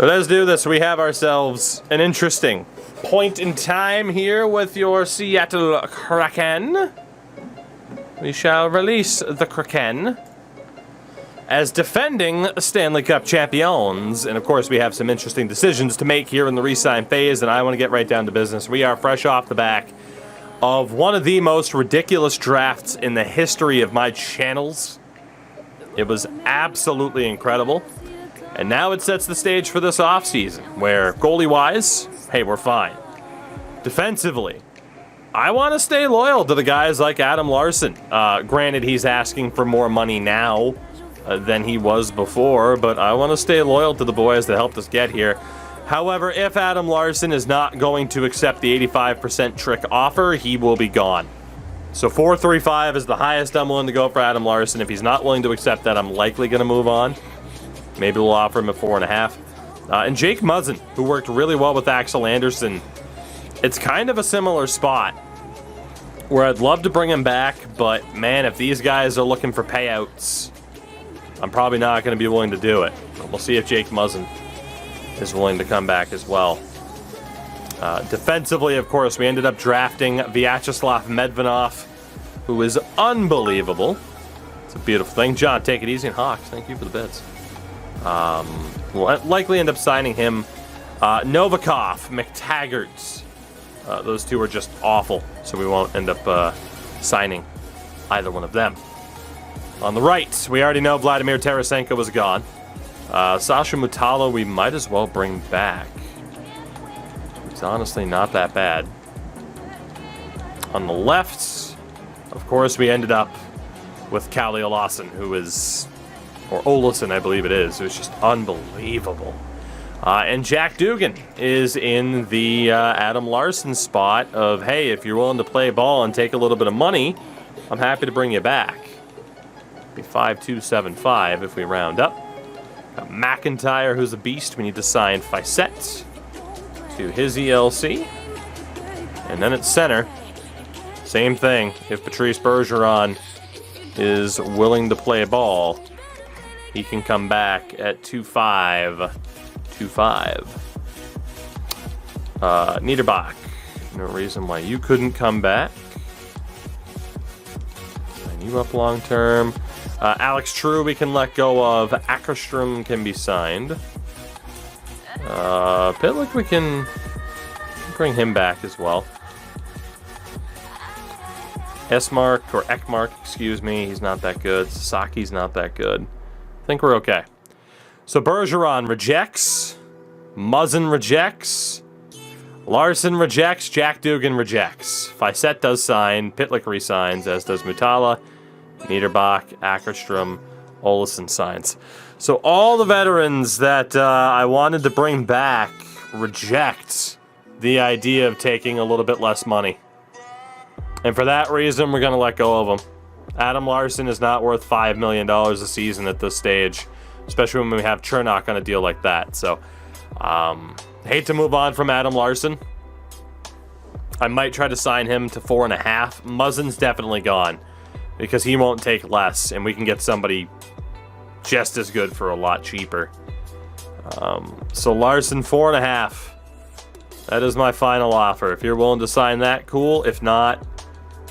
Let's do this. We have ourselves an interesting point in time here with your Seattle Kraken. We shall release the Kraken as defending Stanley Cup champions. And of course, we have some interesting decisions to make here in the re-sign phase, and I want to get right down to business. We are fresh off the back of one of the most ridiculous drafts in the history of my channels. It was absolutely incredible. And now it sets the stage for this offseason, where goalie-wise, hey, we're fine. Defensively, I want to stay loyal to the guys like Adam Larsson. Granted, he's asking for more money now than he was before, but I want to stay loyal to the boys that helped us get here. However, if Adam Larsson is not going to accept the 85% trick offer, he will be gone. So 4.35 is the highest I'm willing to go for Adam Larsson. If he's not willing to accept that, I'm likely going to move on. Maybe we'll offer him a 4.5. And Jake Muzzin, who worked really well with Axel Anderson, it's kind of a similar spot where I'd love to bring him back, but man, if these guys are looking for payouts, I'm probably not going to be willing to do it. But we'll see if Jake Muzzin is willing to come back as well. Defensively, of course, we ended up drafting Vyacheslav Medvedev, who is unbelievable. It's a beautiful thing. John, take it easy. And Hawks, thank you for the bits. We'll likely end up signing him. Novikov, McTaggart. Those two are just awful, so we won't end up signing either one of them. On the right, we already know Vladimir Tarasenko was gone. Sasha Mutala, we might as well bring back. It's honestly not that bad. On the left, of course, we ended up with Kalle Olausson, who is... or Olausson, I believe it is. It was just unbelievable. And Jack Dugan is in the Adam Larsson spot of, hey, if you're willing to play ball and take a little bit of money, I'm happy to bring you back. Be 5.275 if we round up. Got McIntyre, who's a beast. We need to sign Fisette to his ELC. And then at center, same thing. If Patrice Bergeron is willing to play ball, he can come back at 2.5. Niederbach, no reason why you couldn't come back. Sign you up long term. Alex True we can let go of. Ackerstrom can be signed. Pitlick we can bring him back as well. Esmark, or Ekmark, excuse me, he's not that good. Sasaki's not that good. I think we're okay. So Bergeron rejects. Muzzin rejects. Larsson rejects. Jack Dugan rejects. Fisette does sign. Pitlick resigns, as does Mutala. Niederbach, Ackerstrom, Olausson signs. So all the veterans that I wanted to bring back reject the idea of taking a little bit less money. And for that reason, we're going to let go of them. Adam Larsson is not worth $5 million a season at this stage, especially when we have Chernak on a deal like that. So, hate to move on from Adam Larsson. I might try to sign him to 4.5. Muzzin's definitely gone because he won't take less, and we can get somebody just as good for a lot cheaper. So Larsson, 4.5. That is my final offer. If you're willing to sign that, cool. If not,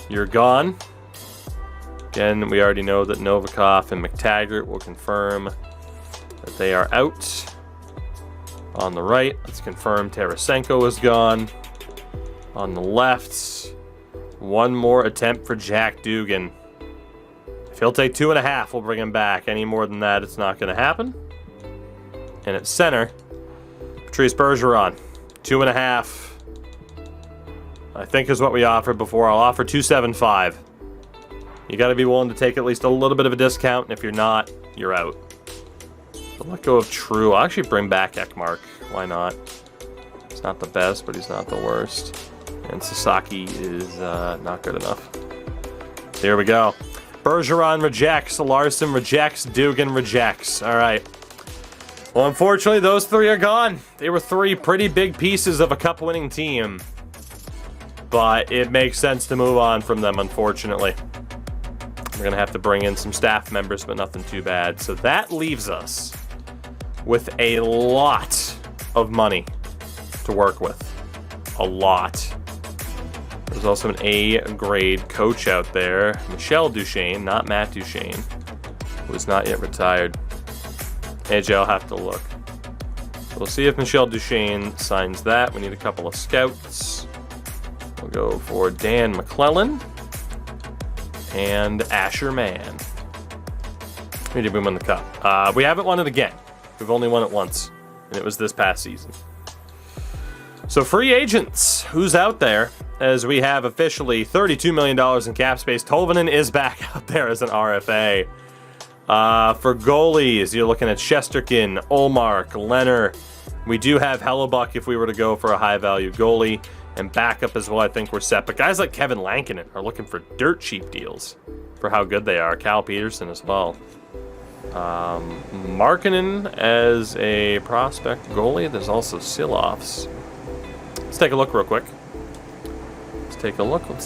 you're gone. Again, we already know that Novikov and McTaggart will confirm that they are out. On the right, let's confirm Tarasenko is gone. On the left, one more attempt for Jack Dugan. If he'll take 2.5, we'll bring him back. Any more than that, it's not going to happen. And at center, Patrice Bergeron, 2.5. I think is what we offered before. I'll offer 2.75. You got to be willing to take at least a little bit of a discount, and if you're not, you're out. I'll let go of True. I'll actually bring back Ekmark. Why not? He's not the best, but he's not the worst. And Sasaki is not good enough. There we go. Bergeron rejects. Larsson rejects. Dugan rejects. All right. Well, unfortunately, those three are gone. They were three pretty big pieces of a cup-winning team. But it makes sense to move on from them, unfortunately. We're going to have to bring in some staff members, but nothing too bad. So that leaves us with a lot of money to work with. A lot. There's also an A-grade coach out there. Michel Duchesne, not Matt Duchesne, who is not yet retired. AJ, I'll have to look. We'll see if Michel Duchesne signs that. We need a couple of scouts. We'll go for Dan McClellan and Asher Mann. Who did we win the cup? We haven't won it again. We've only won it once, and it was this past season. So free agents, who's out there? As we have officially $32 million in cap space. Tolvanen is back out there as an RFA. For goalies, you're looking at Shesterkin, Olmark, Leonard. We do have Hellebuck if we were to go for a high-value goalie. And backup as well, I think we're set. But guys like Kevin Lankinen are looking for dirt cheap deals for how good they are. Cal Peterson as well. Markkanen as a prospect goalie. There's also Silovs. Let's take a look real quick. Let's take a look at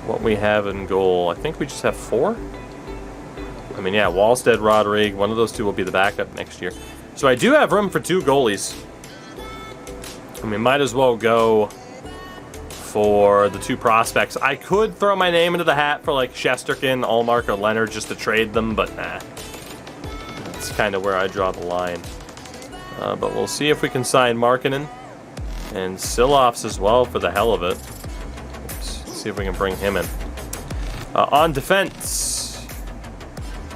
what we have in goal. I think we just have 4. I mean, yeah, Wallstead, Rodrigue. One of those two will be the backup next year. So I do have room for 2 goalies. I mean, might as well go for the 2 prospects. I could throw my name into the hat for like Shesterkin, Allmark, or Leonard just to trade them, but nah. That's kind of where I draw the line. But we'll see if we can sign Markkanen and Silovs as well for the hell of it. Let's see if we can bring him in. On defense,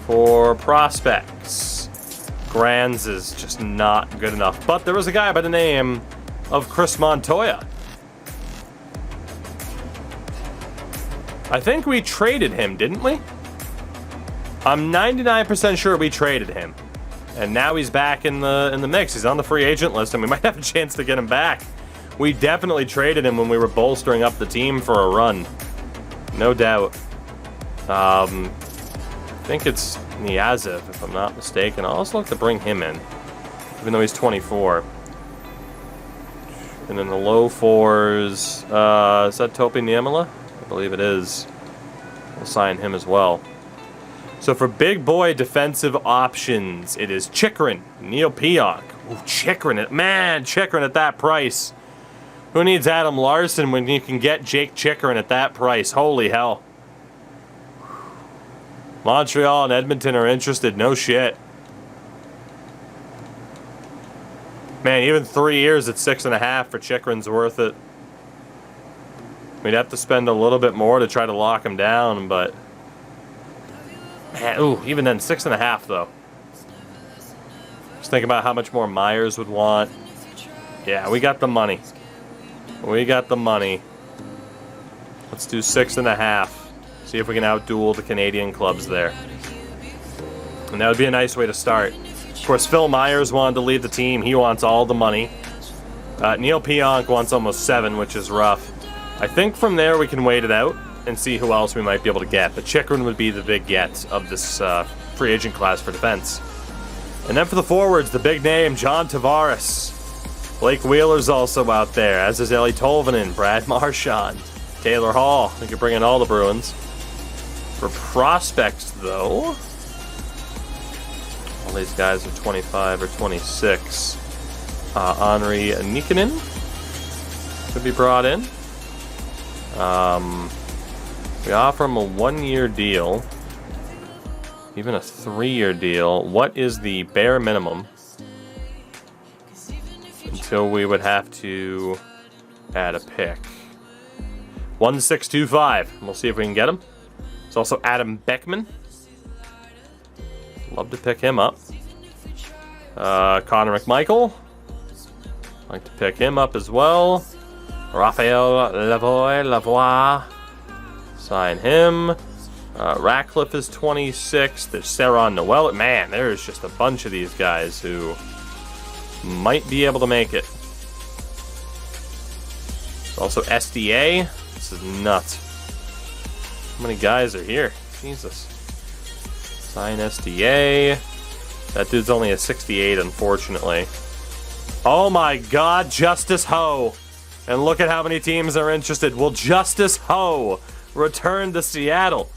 for prospects, Granz is just not good enough. But there was a guy by the name of Chris Montoya. I think we traded him, didn't we? I'm 99% sure we traded him. And now he's back in the mix. He's on the free agent list, and we might have a chance to get him back. We definitely traded him when we were bolstering up the team for a run. No doubt. I think it's Niazev, if I'm not mistaken. I'll also look to bring him in, even though he's 24. And in the low 4s, is that Topi Niemela? I believe it is. We'll sign him as well. So for big boy defensive options, it is Chychrun, Neil Pionk. Ooh, Chychrun, man, Chychrun at that price. Who needs Adam Larson when you can get Jake Chychrun at that price? Holy hell. Montreal and Edmonton are interested, no shit. Man, even 3 years at 6.5 for Chychrun's worth it. We'd have to spend a little bit more to try to lock him down, but... Man, ooh, even then, 6.5 though. Just think about how much more Myers would want. Yeah, we got the money. We got the money. Let's do 6.5. See if we can outduel the Canadian clubs there. And that would be a nice way to start. Of course, Phil Myers wanted to lead the team. He wants all the money. Neil Pionk wants almost 7, which is rough. I think from there we can wait it out and see who else we might be able to get. But Chychrun would be the big get of this free agent class for defense. And then for the forwards, the big name, John Tavares. Blake Wheeler's also out there, as is Eeli Tolvanen, Brad Marchand, Taylor Hall. I think you're bringing all the Bruins. For prospects, though, all these guys are 25 or 26. Henri Nikkanen could be brought in. We offer him a 1-year deal, even a 3-year deal. What is the bare minimum until we would have to add a pick? 1.625. We'll see if we can get him. There's also Adam Beckman. Love to pick him up. Connor McMichael. Like to pick him up as well. Raphael Lavoie. Sign him. Ratcliffe is 26. There's Saron Noel. Man, there's just a bunch of these guys who might be able to make it. There's also SDA. This is nuts. How many guys are here? Jesus. Sign SDA. That dude's only a 68, unfortunately. Oh my god, Justice Ho. And look at how many teams are interested. Will Justice Ho return to Seattle?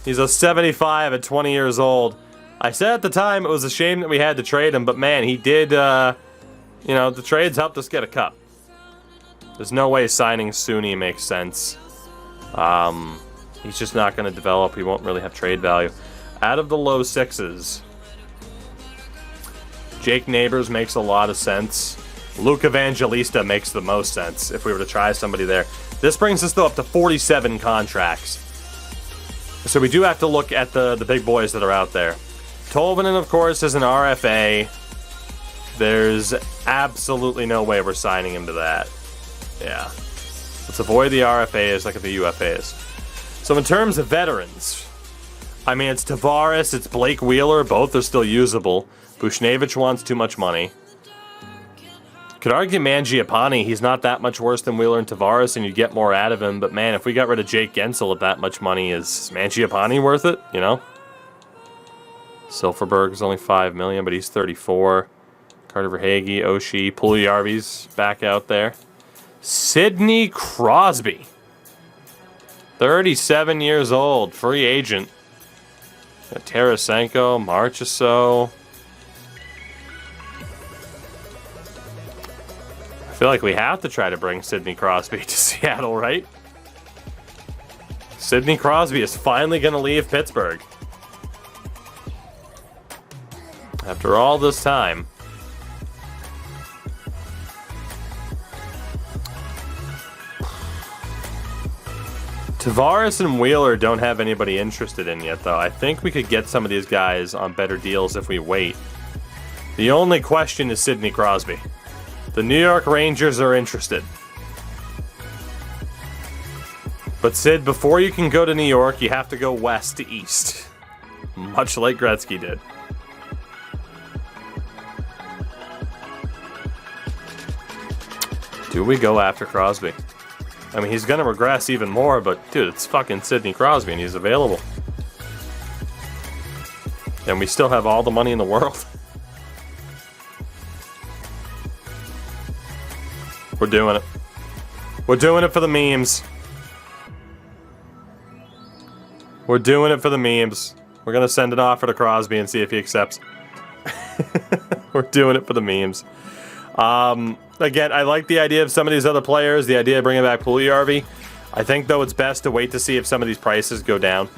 He's a 75 at 20 years old. I said at the time it was a shame that we had to trade him, but man, he did, you know, the trades helped us get a cup. There's no way signing Suni makes sense. He's just not going to develop. He won't really have trade value. Out of the low sixes, Jake Neighbors makes a lot of sense. Luke Evangelista makes the most sense if we were to try somebody there. This brings us, though, up to 47 contracts. So we do have to look at the big boys that are out there. Tolvanen, of course, is an RFA. There's absolutely no way we're signing him to that. Yeah. Let's avoid the RFAs, look at the UFAs. So in terms of veterans, I mean, it's Tavares, it's Blake Wheeler. Both are still usable. Buchnevich wants too much money. Could argue Mangiapane. He's not that much worse than Wheeler and Tavares, and you get more out of him. But man, if we got rid of Jake Gensel at that much money, is Mangiapane worth it? You know? Silverberg is only $5 million, but he's 34. Carter Verhaeghe, Oshie, Puljujarvi's back out there. Sidney Crosby, 37 years old, free agent. Tarasenko, Marchessault. I feel like we have to try to bring Sidney Crosby to Seattle, right? Sidney Crosby is finally going to leave Pittsburgh. After all this time. Tavares and Wheeler don't have anybody interested in yet, though. I think we could get some of these guys on better deals if we wait. The only question is Sidney Crosby. The New York Rangers are interested. But Sid, before you can go to New York, you have to go west to east. Much like Gretzky did. Do we go after Crosby? I mean, he's going to regress even more, but dude, it's fucking Sidney Crosby and he's available. And we still have all the money in the world. We're doing it. We're doing it for the memes. We're doing it for the memes. We're going to send an offer to Crosby and see if he accepts. We're doing it for the memes. Again, I like the idea of some of these other players, the idea of bringing back Puljujarvi. I think, though, it's best to wait to see if some of these prices go down.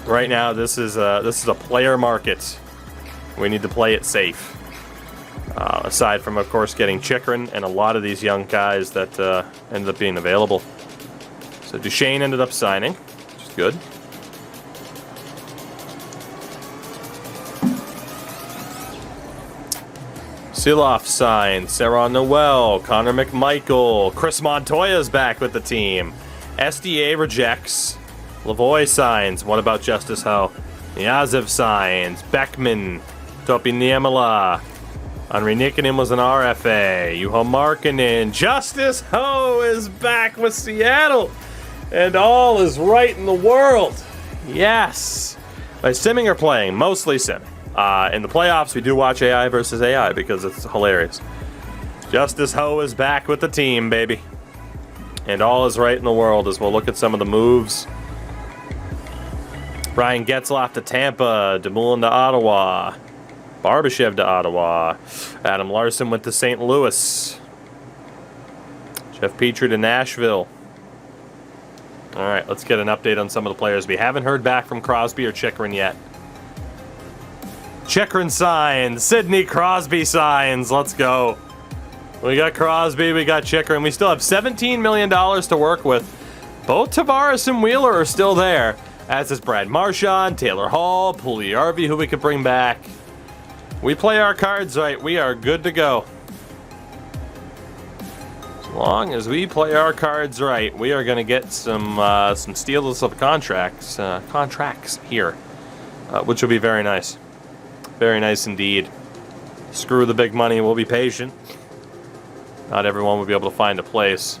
Right now, this is a player market. We need to play it safe. Aside from, of course, getting Chychrun and a lot of these young guys that ended up being available. So Duchesne ended up signing, which is good. Siloff signed, Sarah Noel, Connor McMichael, Chris Montoya's back with the team. SDA rejects. Lavoie signs. What about Justice Ho? Yazev signs. Beckman, Topi Niemela. Henri Nikkanen was an RFA. Juho Markkanen. Justice Ho is back with Seattle. And all is right in the world. Yes. My simming are playing, mostly simming. In the playoffs, we do watch AI versus AI because it's hilarious. Justice Ho is back with the team, baby. And all is right in the world as we'll look at some of the moves. Ryan Getzlaf to Tampa. Dumoulin to Ottawa. Barbashev to Ottawa. Adam Larson went to St. Louis. Jeff Petrie to Nashville. All right, let's get an update on some of the players. We haven't heard back from Crosby or Chychrun yet. Chychrun signs. Sidney Crosby signs. Let's go. We got Crosby. We got Chychrun. We still have $17 million to work with. Both Tavares and Wheeler are still there. As is Brad Marchand, Taylor Hall, Puljujarvi, who we could bring back. We play our cards right. We are good to go. As long as we play our cards right, we are going to get some steals of contracts here, which will be very nice. Very nice indeed. Screw the big money, we'll be patient. Not everyone will be able to find a place.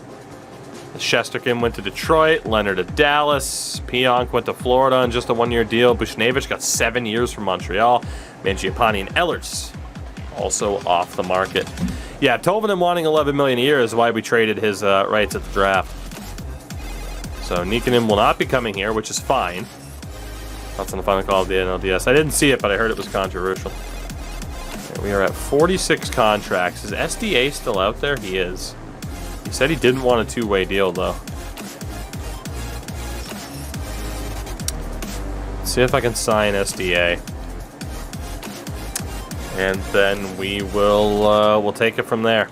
Shesterkin went to Detroit, Leonard to Dallas, Pionk went to Florida on just a one-year deal. Buchnevich got 7 years from Montreal. Mangiapane and Ehlers also off the market. Yeah, Tolvanen wanting $11 million a year is why we traded his rights at the draft. So Nikkanen will not be coming here, which is fine. Thoughts on the final call of the NLDS? I didn't see it, but I heard it was controversial. Okay, we are at 46 contracts. Is SDA still out there? He is. He said he didn't want a two-way deal, though. Let's see if I can sign SDA. And then we will we'll take it from there.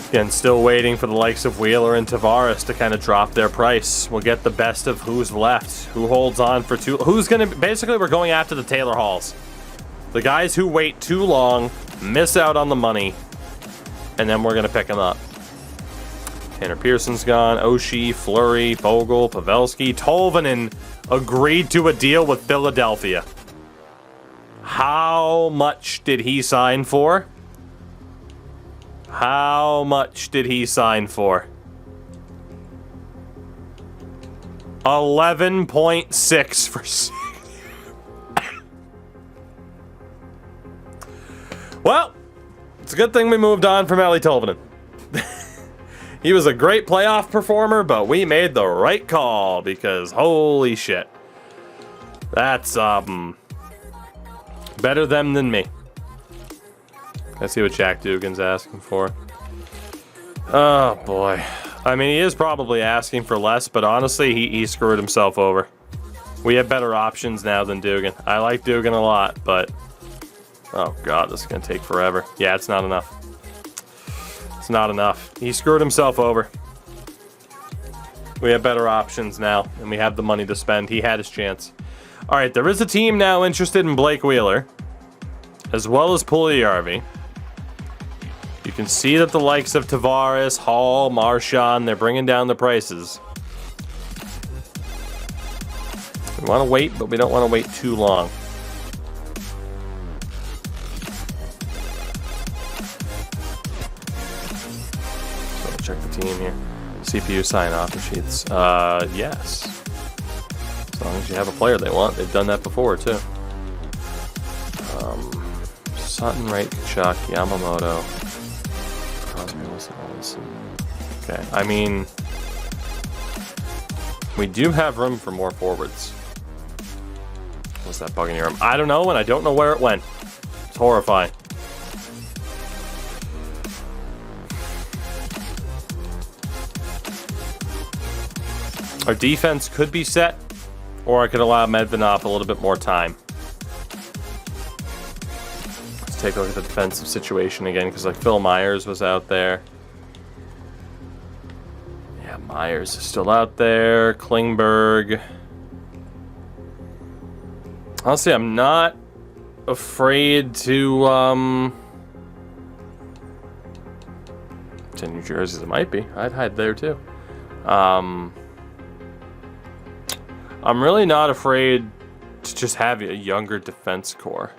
Again, still waiting for the likes of Wheeler and Tavares to kind of drop their price. We'll get the best of who's left. Who holds on for too... Who's going to... Basically, we're going after the Taylor Halls. The guys who wait too long, miss out on the money, and then we're going to pick them up. Tanner Pearson's gone. Oshie, Fleury, Fogle, Pavelski. Tolvanen agreed to a deal with Philadelphia. How much did he sign for? How much did he sign for? 11.6 for 6. Well, it's a good thing we moved on from Eeli Tolvanen. He was a great playoff performer, but we made the right call because holy shit. That's better them than me. Let's see what Jack Dugan's asking for. Oh, boy. I mean, he is probably asking for less, but honestly, he screwed himself over. We have better options now than Dugan. I like Dugan a lot, but... Oh, God, this is going to take forever. Yeah, it's not enough. It's not enough. He screwed himself over. We have better options now, and we have the money to spend. He had his chance. All right, there is a team now interested in Blake Wheeler, as well as Puljujarvi. You can see that the likes of Tavares, Hall, Marchand, they're bringing down the prices. We want to wait, but we don't want to wait too long. So check the team here. CPU sign-off sheets. Yes. As long as you have a player they want. They've done that before, too. Sutton, Wright, Kachuk, Yamamoto. Okay, I mean, we do have room for more forwards. What's that bug in your arm? I don't know, and I don't know where it went. It's horrifying. Our defense could be set, or I could allow Medvedev a little bit more time. Let's take a look at the defensive situation again, because like Phil Myers was out there. Yeah, Myers is still out there. Klingberg. Honestly, I'm not afraid to to New Jersey. It might be. I'd hide there too. I'm really not afraid to just have a younger defense core.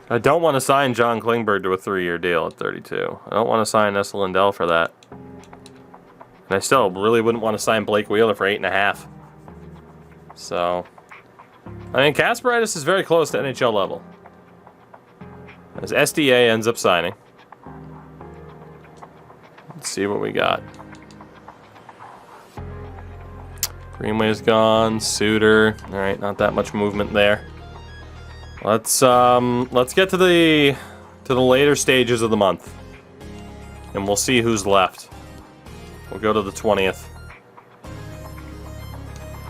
I don't want to sign John Klingberg to a 3-year deal at 32. I don't want to sign Nessa Lindell for that. And I still really wouldn't want to sign Blake Wheeler for 8.5. So, I mean, Kasparaitis is very close to NHL level. As SDA ends up signing. Let's see what we got. Greenway's gone. Suter. All right, not that much movement there. Let's get to the later stages of the month, and we'll see who's left. We'll go to the 20th,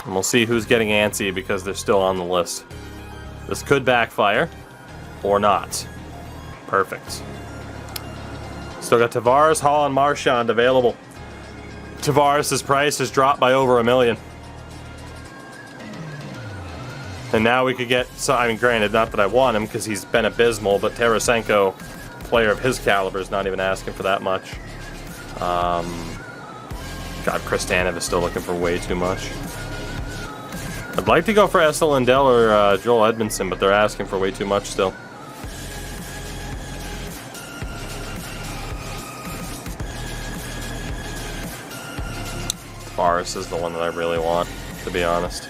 and we'll see who's getting antsy because they're still on the list. This could backfire, or not. Perfect. Still got Tavares, Hall, and Marchand available. Tavares' price has dropped by over $1 million. And now we could get, so I mean, granted, not that I want him because he's been abysmal, but Tarasenko, player of his caliber, is not even asking for that much. God, Chris Tanev is still looking for way too much. I'd like to go for Esa Lindell or Joel Edmondson, but they're asking for way too much still. Tavares is the one that I really want, to be honest.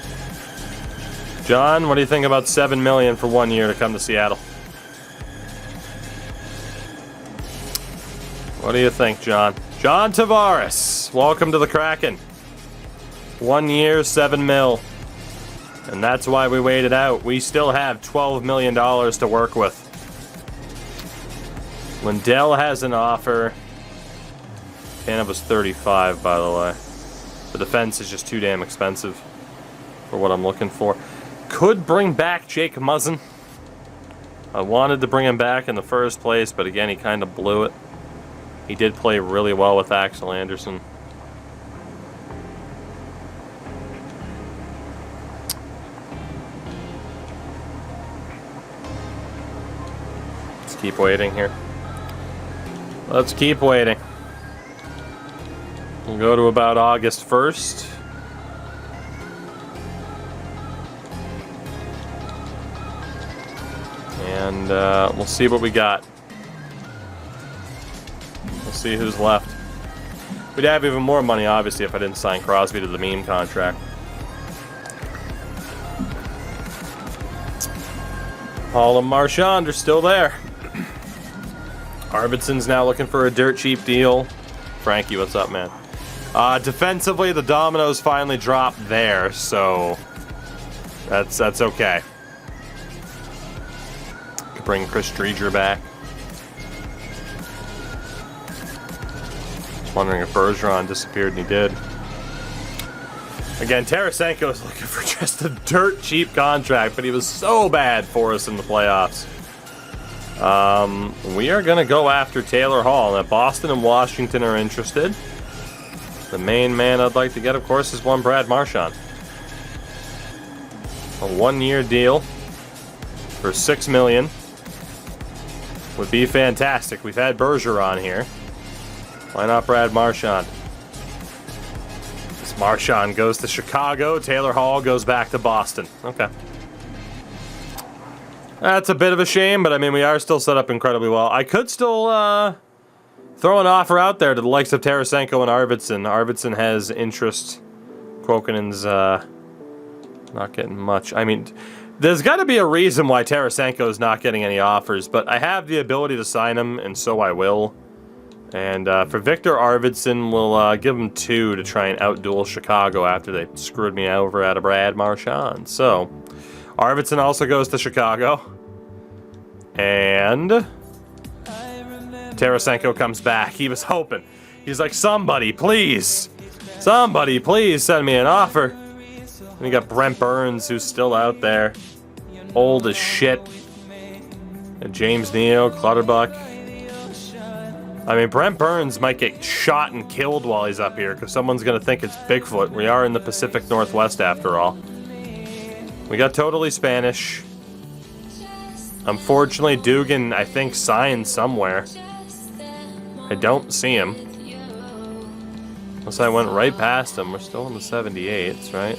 John, what do you think about $7 million for 1 year to come to Seattle? What do you think, John? John Tavares. Yes, welcome to the Kraken. 1 year, $7 million. And that's why we waited out. We still have $12 million to work with. Lindell has an offer. Canada's 35, by the way. The defense is just too damn expensive for what I'm looking for. Could bring back Jake Muzzin. I wanted to bring him back in the first place, but again, he kind of blew it. He did play really well with Axel Anderson. Let's keep waiting here. Let's keep waiting. We'll go to about August 1st. And we'll see what we got. We'll see who's left. We'd have even more money, obviously, if I didn't sign Crosby to the meme contract. Paul and Marchand are still there. Arvidsson's now looking for a dirt cheap deal. Frankie, what's up, man? Defensively, the dominoes finally dropped there, so that's okay. Could bring Chris Driedger back. Wondering if Bergeron disappeared, and he did. Again, Tarasenko is looking for just a dirt cheap contract, but he was so bad for us in the playoffs. We are going to go after Taylor Hall. Now, Boston and Washington are interested. The main man I'd like to get, of course, is one Brad Marchand. A 1-year deal for $6 million would be fantastic. We've had Bergeron here. Why not Brad Marchand? This Marchand goes to Chicago. Taylor Hall goes back to Boston. Okay. That's a bit of a shame, but I mean, we are still set up incredibly well. I could still throw an offer out there to the likes of Tarasenko and Arvidsson. Arvidsson has interest. Kokonen's not getting much. I mean, there's got to be a reason why Tarasenko is not getting any offers, but I have the ability to sign him, and so I will. And for Victor Arvidsson, we'll give him 2 to try and outduel Chicago after they screwed me over out of Brad Marchand. So, Arvidsson also goes to Chicago. And Tarasenko comes back. He was hoping. He's like, somebody, please send me an offer. And you got Brent Burns, who's still out there. Old as shit. And James Neal, Clutterbuck. I mean, Brent Burns might get shot and killed while he's up here because someone's going to think it's Bigfoot. We are in the Pacific Northwest after all. We got Totally Spanish. Unfortunately, Dugan, I think, signed somewhere. I don't see him. Unless I went right past him. We're still in the 78s, right?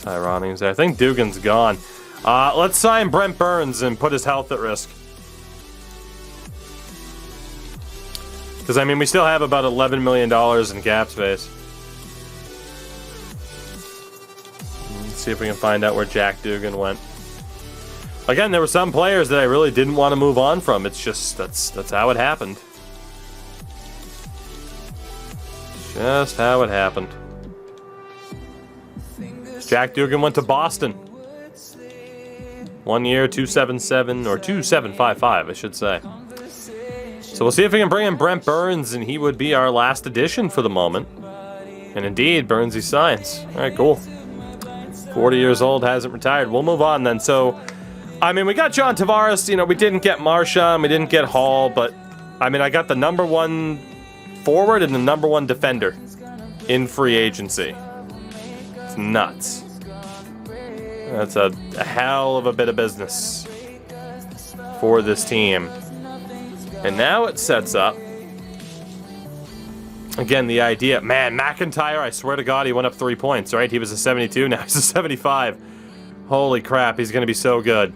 Tyroning's there. I think Dugan's gone. Let's sign Brent Burns and put his health at risk. Because, I mean, we still have about $11 million in cap space. Let's see if we can find out where Jack Dugan went. Again, there were some players that I really didn't want to move on from. It's just, that's how it happened. Just how it happened. Jack Dugan went to Boston. 1 year, 277, or 2755, I should say. So we'll see if we can bring in Brent Burns, and he would be our last addition for the moment. And indeed, Burnsy signs. All right, cool. 40 years old, hasn't retired. We'll move on then. So, I mean, we got John Tavares. You know, we didn't get Marchand, we didn't get Hall, but I mean, I got the #1 forward and the #1 defender in free agency. It's nuts. That's a hell of a bit of business for this team. And now it sets up, again, the idea, man, McIntyre, I swear to God, he went up 3 points, right? He was a 72, now he's a 75. Holy crap, he's going to be so good.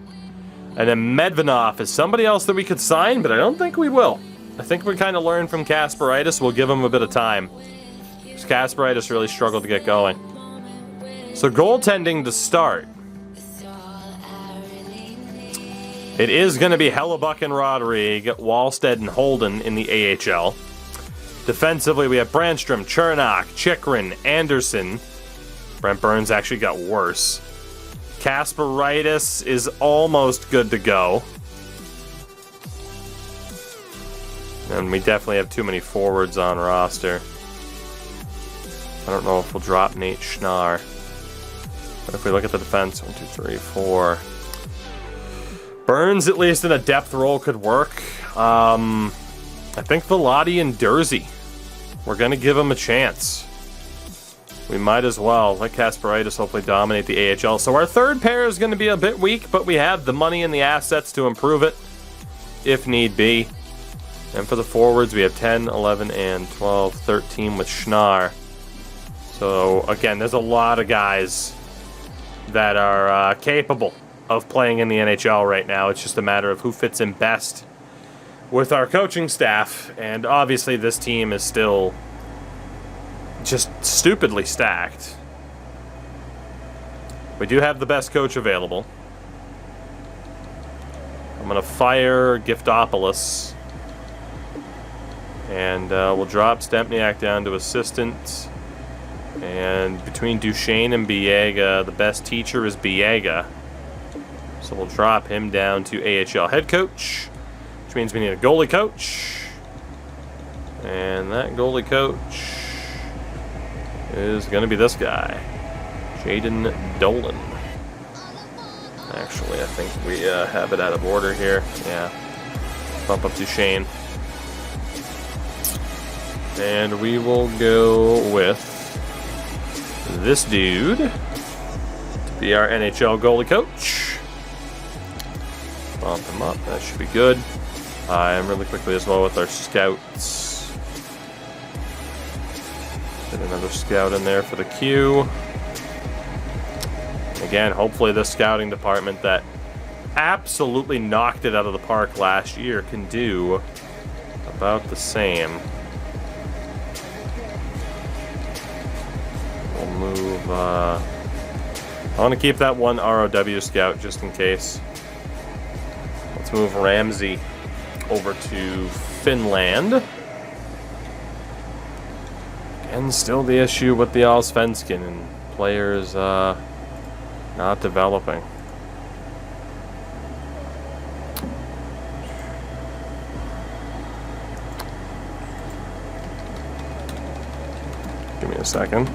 And then Medvedev is somebody else that we could sign, but I don't think we will. I think we kind of learned from Kasperitis. We'll give him a bit of time. Because Kasperitis really struggled to get going. So goaltending to start. It is going to be Hellebuck and Rodrigue, Wallstead and Holden in the AHL. Defensively, we have Brandstrom, Chernak, Chikrin, Anderson. Brent Burns actually got worse. Kasparaitis is almost good to go. And we definitely have too many forwards on roster. I don't know if we'll drop Nate Schnarr. But if we look at the defense, 1, 2, 3, 4. Burns, at least in a depth role, could work. I think Velotti and Dursey. We're going to give him a chance. We might as well let Kasparaitis hopefully dominate the AHL. So our third pair is going to be a bit weak, but we have the money and the assets to improve it if need be. And for the forwards, we have 10, 11, and 12, 13 with Schnarr. So, again, there's a lot of guys that are capable of playing in the NHL right now. It's just a matter of who fits in best with our coaching staff. And obviously, this team is still just stupidly stacked. We do have the best coach available. I'm going to fire Giftopoulos. And we'll drop Stempniak down to assistant. And between Duchesne and Biega, the best teacher is Biega. So we'll drop him down to AHL head coach, which means we need a goalie coach. And that goalie coach is going to be this guy, Jaden Dolan. Actually, I think we have it out of order here. Yeah. Bump up Duchesne. And we will go with this dude to be our NHL goalie coach. Bump him up. That should be good. And really quickly as well with our scouts. Get another scout in there for the queue. Again, hopefully this scouting department that absolutely knocked it out of the park last year can do about the same. We'll move, I want to keep that one ROW scout just in case. Let's move Ramsey over to Finland. And still the issue with the Allsvenskan and players not developing. Give me a second.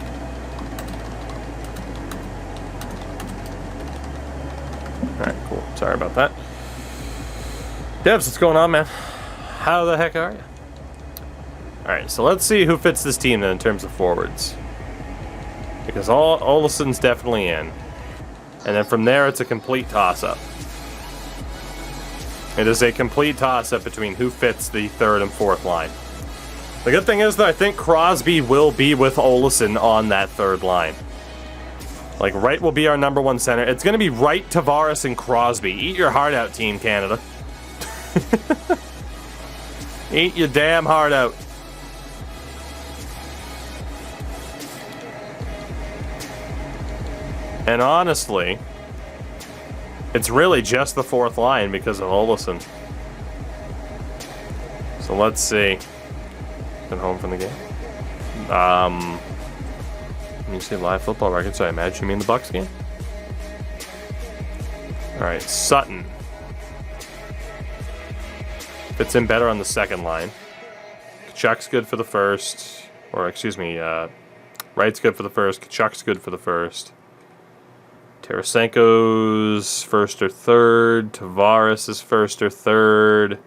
Alright, cool. Sorry about that. Devs, what's going on, man? How the heck are you? Alright, so let's see who fits this team then in terms of forwards. Because Olsson's definitely in. And then from there, it's a complete toss-up. It is a complete toss-up between who fits the third and fourth line. The good thing is that I think Crosby will be with Olsson on that third line. Like, Wright will be our number one center. It's going to be Wright, Tavares, and Crosby. Eat your heart out, Team Canada. Eat your damn heart out. And honestly, it's really just the fourth line because of Olsson. So let's see. Been home from the game. When you say live football record, so I imagine you mean the Bucks game? Alright, Sutton. Fits in better on the second line. Kachuk's good for the first. Or, excuse me, Wright's good for the first. Kachuk's good for the first. Tarasenko's first or third. Tavares is first or third.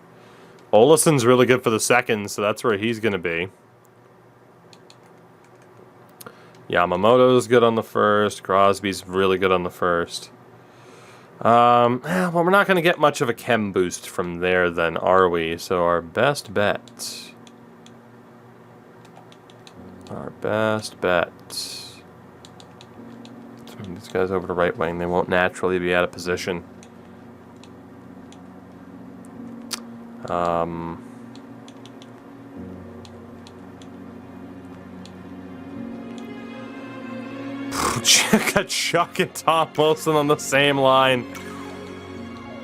Olsson's really good for the second, so that's where he's going to be. Yamamoto's good on the first. Crosby's really good on the first. Well, we're not going to get much of a chem boost from there then, are we? So our best bet. Our best bet. These guys over to right wing. They won't naturally be out of position. Kachuk and Tom Wilson on the same line.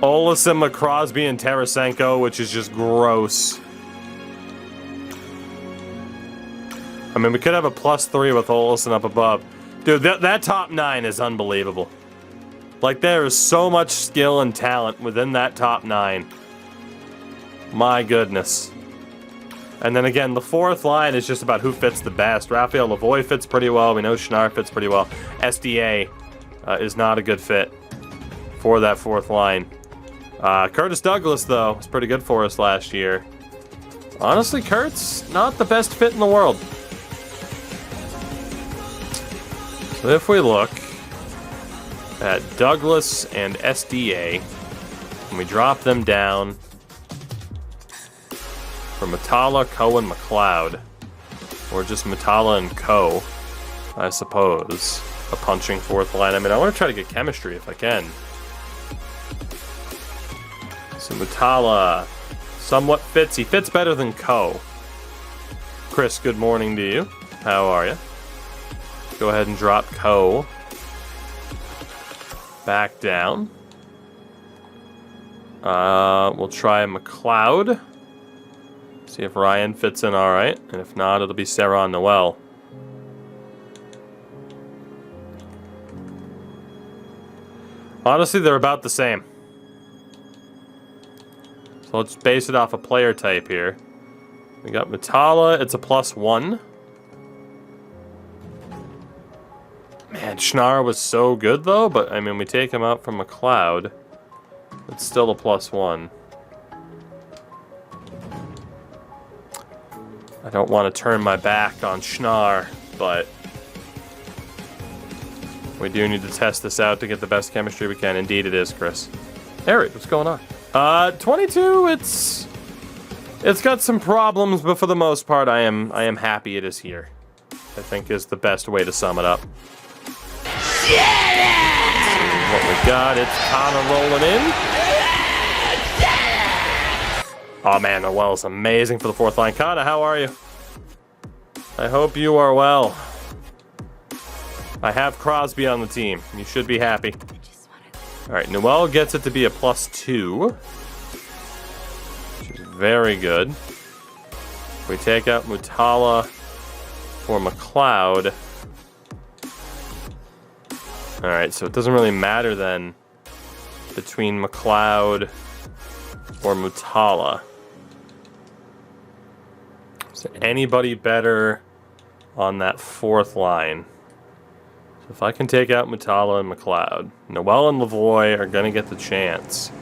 Olsson, Crosby, and Tarasenko, which is just gross. I mean, we could have a +3 with Olsen up above. Dude, that top 9 is unbelievable. Like, there is so much skill and talent within that top 9. My goodness. And then again, the fourth line is just about who fits the best. Raphael Lavoie fits pretty well. We know Schnarr fits pretty well. SDA is not a good fit for that fourth line. Curtis Douglas, though, was pretty good for us last year. Honestly, Kurt's not the best fit in the world. So if we look at Douglas and SDA, and we drop them down for Matala, Coe, and McLeod, or just Matala and Coe, I suppose, a punching fourth line. I mean, I want to try to get chemistry if I can. So Matala somewhat fits. He fits better than Coe. Chris, good morning to you. How are you? Go ahead and drop Coe back down. We'll try McLeod. See if Ryan fits in all right. And if not, it'll be Sarah Noel. Honestly, they're about the same. So let's base it off a player type here. We got Matala, it's a +1. Man, Schnarr was so good though, but I mean, we take him out from McLeod. It's still a +1. I don't want to turn my back on Schnarr, but we do need to test this out to get the best chemistry we can. Indeed it is, Chris. Harry, what's going on? 22, it's got some problems, but for the most part, I am happy it is here. I think is the best way to sum it up. Yeah! What we got, it's Connor rolling in. Oh man, Noel's amazing for the fourth line. Connor, how are you? I hope you are well. I have Crosby on the team. You should be happy. Alright, Noel gets it to be a +2. Which is very good. We take out Mutala for McLeod. Alright, so it doesn't really matter then between McLeod or Mutala. Is there anybody better on that fourth line? So if I can take out Mutala and McLeod, Noel and Lavoie are going to get the chance.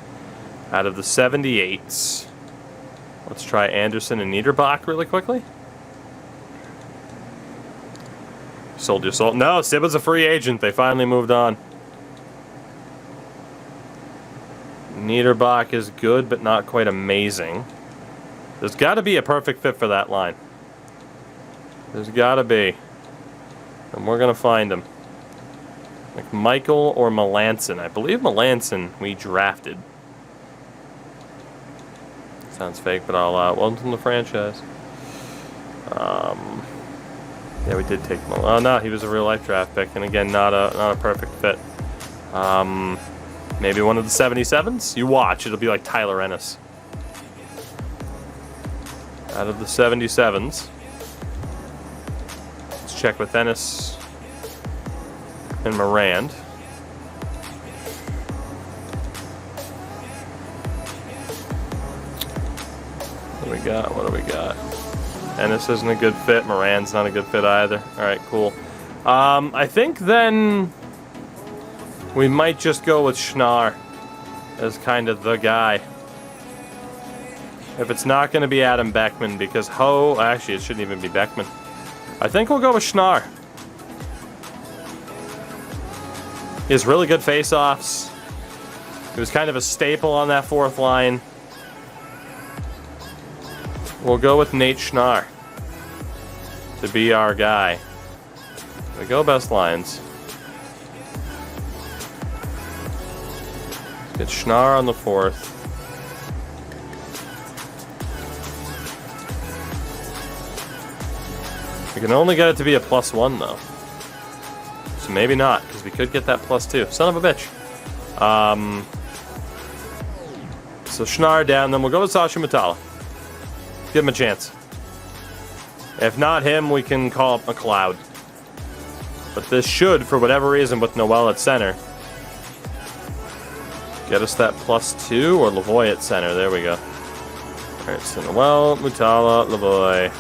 Out of the 78s, let's try Anderson and Niederbach really quickly. Sold your soul. No, Sid was a free agent. They finally moved on. Niederbach is good, but not quite amazing. There's got to be a perfect fit for that line. There's got to be. And we're going to find him. Like Michael or Melanson. I believe Melanson we drafted. Sounds fake, but I'll welcome the franchise. Yeah, we did take him. Oh no, he was a real life draft pick, and again, not a perfect fit. Maybe one of the 77s? You watch, it'll be like Tyler Ennis. Out of the 77s. Let's check with Ennis and Morand. What do we got? What do we got? Ennis isn't a good fit. Morand's not a good fit either. Alright, cool. I think then we might just go with Schnarr as kind of the guy. If it's not going to be Adam Beckman, because actually it shouldn't even be Beckman. I think we'll go with Schnarr. He has really good face-offs. He was kind of a staple on that fourth line. We'll go with Nate Schnarr to be our guy. There we go, best lines. Get Schnarr on the fourth. We can only get it to be a +1 though. So maybe not, because we could get that +2. Son of a bitch. So Schnarr down, then we'll go with Sasha Matala. Give him a chance. If not him, we can call up McLeod. But this should, for whatever reason, with Noel at center, get us that +2, or Lavoie at center. There we go. Alright, so Noel, Mutala, Lavoie.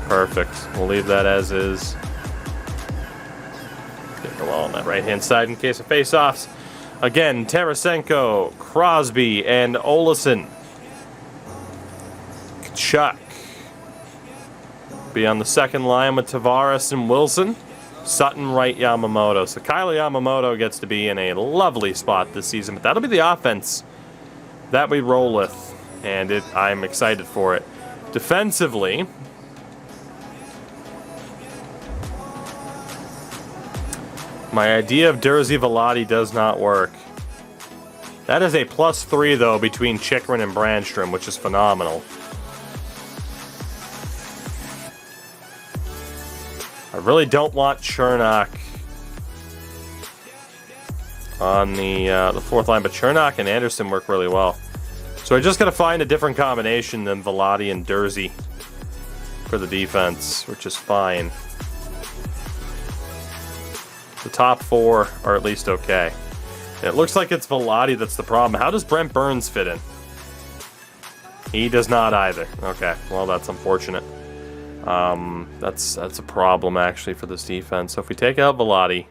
Perfect. We'll leave that as is. Get Noel on that right-hand side in case of face-offs. Again, Tarasenko, Crosby, and Olesen. Chuck. Be on the second line with Tavares and Wilson. Sutton, right, Yamamoto. So Kyle Yamamoto gets to be in a lovely spot this season. But that'll be the offense that we roll with. And I'm excited for it. Defensively, my idea of Dursey Velati does not work. That is a +3, though, between Chychrun and Brandstrom, which is phenomenal. I really don't want Chernak on the fourth line, but Chernak and Anderson work really well. So I just got to find a different combination than Velati and Dursey for the defense, which is fine. The top 4 are at least okay. And it looks like it's Velati that's the problem. How does Brent Burns fit in? He does not either. Okay, well, that's unfortunate. That's a problem, actually, for this defense. So if we take out Velati,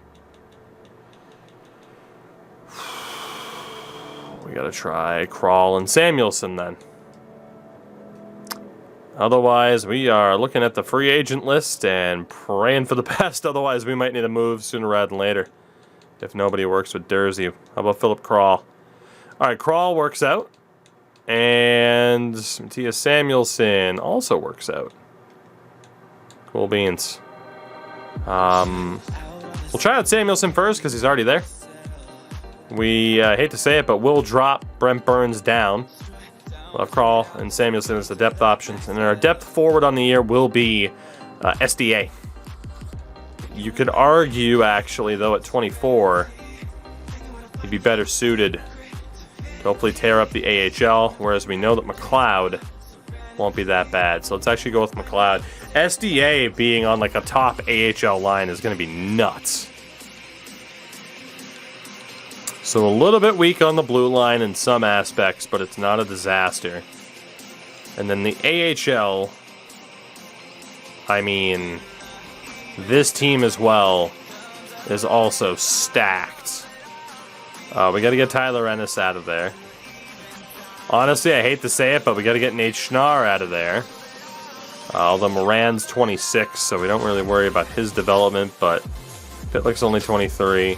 we got to try Crawl and Samuelson then. Otherwise, we are looking at the free agent list and praying for the best. Otherwise, we might need to move sooner rather than later if nobody works with Dursey. How about Philip Crawl? All right, Crawl works out. And Mattias Samuelsson also works out. Cool beans. We'll try out Samuelsson first because he's already there. We hate to say it, but we'll drop Brent Burns down. We'll have Crawl and Samuelsson as the depth options. And then our depth forward on the year will be SDA. You could argue, actually, though, at 24, he'd be better suited to hopefully tear up the AHL, whereas we know that McLeod won't be that bad. So let's actually go with McLeod. SDA being on like a top AHL line is going to be nuts. So a little bit weak on the blue line in some aspects, but it's not a disaster. And then the AHL, I mean, this team as well is also stacked. We got to get Tyler Ennis out of there. Honestly, I hate to say it, but we got to get Nate Schnarr out of there. Although Moran's 26, so we don't really worry about his development, but Pitlick's only 23.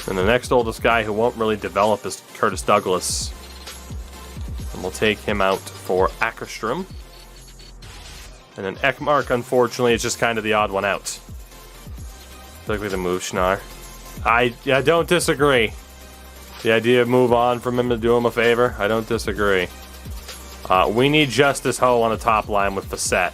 And the next oldest guy who won't really develop is Curtis Douglas. And we'll take him out for Ackerstrom. And then Ekmark, unfortunately, is just kind of the odd one out. I feel like we have to move Schnarr. I don't disagree. The idea of move on from him to do him a favor, I don't disagree. We need Justice Ho on the top line with Facette.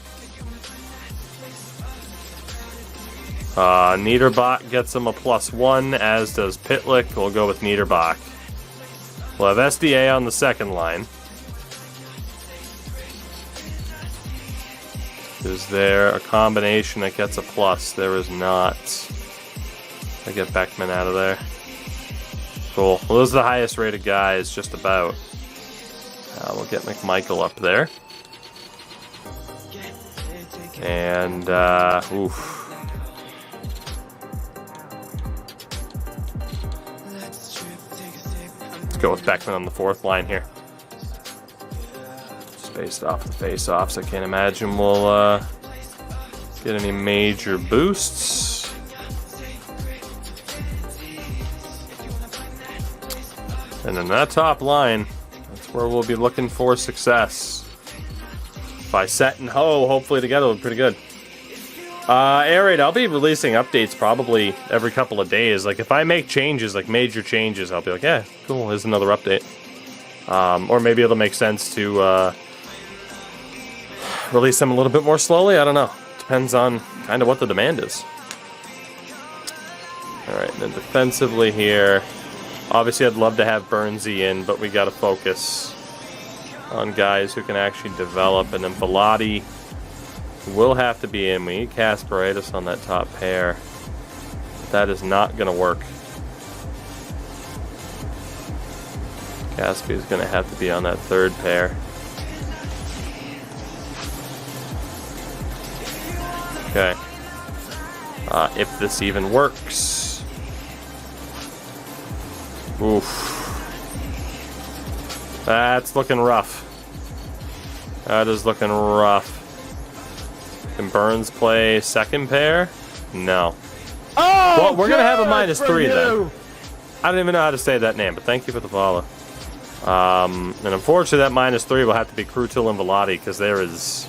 Niederbach gets him a +1, as does Pitlick. We'll go with Niederbach. We'll have SDA on the second line. Is there a combination that gets a plus? There is not. I get Beckman out of there. Cool. Well, those are the highest rated guys, just about. We'll get McMichael up there. And, oof. Let's go with Beckman on the fourth line here. Just based off the face-offs, I can't imagine we'll get any major boosts. And then that top line, that's where we'll be looking for success. Facette and Ho, hopefully together, look pretty good. Air Raid, I'll be releasing updates probably every couple of days. Like, if I make changes, like major changes, I'll be like, yeah, cool, here's another update. Or maybe it'll make sense to release them a little bit more slowly. I don't know. Depends on kind of what the demand is. Alright, then defensively here. Obviously, I'd love to have Burnsy in, but we got to focus on guys who can actually develop, and then Velati will have to be in. We need Kasparaitis on that top pair. That is not going to work. Caspi is going to have to be on that third pair. Okay. If this even works. Oof. That's looking rough. That is looking rough. Can Burns play second pair? No. Oh, well, we're going to have a -3 you. then. I don't even know how to say that name, but thank you for the follow. And unfortunately, that -3 will have to be Krutil and Velati because there is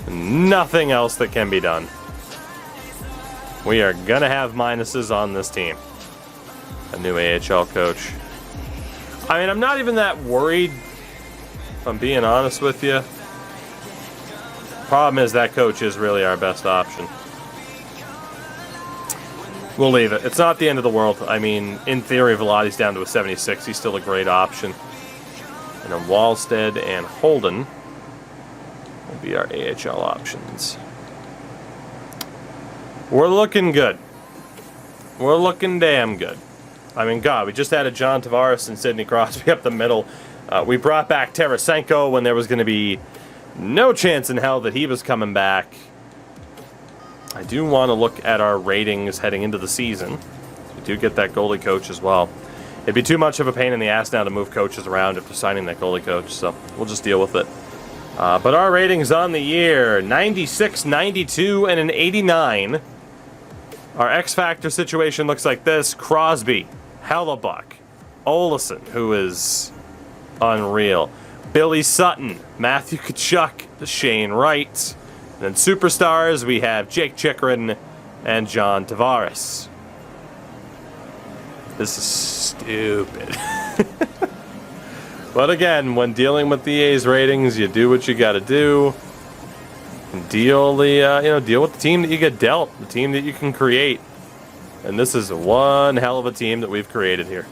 nothing else that can be done. We are going to have minuses on this team. A new AHL coach. I mean, I'm not even that worried, if I'm being honest with you. Problem is that coach is really our best option. We'll leave it. It's not the end of the world. I mean, in theory, Velati's down to a 76. He's still a great option. And then Wallstead and Holden will be our AHL options. We're looking good. We're looking damn good. I mean, God, we just added John Tavares and Sidney Crosby up the middle. We brought back Tarasenko when there was going to be no chance in hell that he was coming back. I do want to look at our ratings heading into the season. We do get that goalie coach as well. It'd be too much of a pain in the ass now to move coaches around after signing that goalie coach, so we'll just deal with it. But our ratings on the year, 96, 92, and an 89. Our X-Factor situation looks like this. Crosby, Hellebuck, Olesen, who is unreal, Billy Sutton, Matthew Tkachuk, Shane Wright. And then superstars, we have Jake Chychrun and John Tavares. This is stupid. But again, when dealing with the A's ratings, you do what you got to do. Deal with the team that you get dealt, the team that you can create. And this is one hell of a team that we've created here.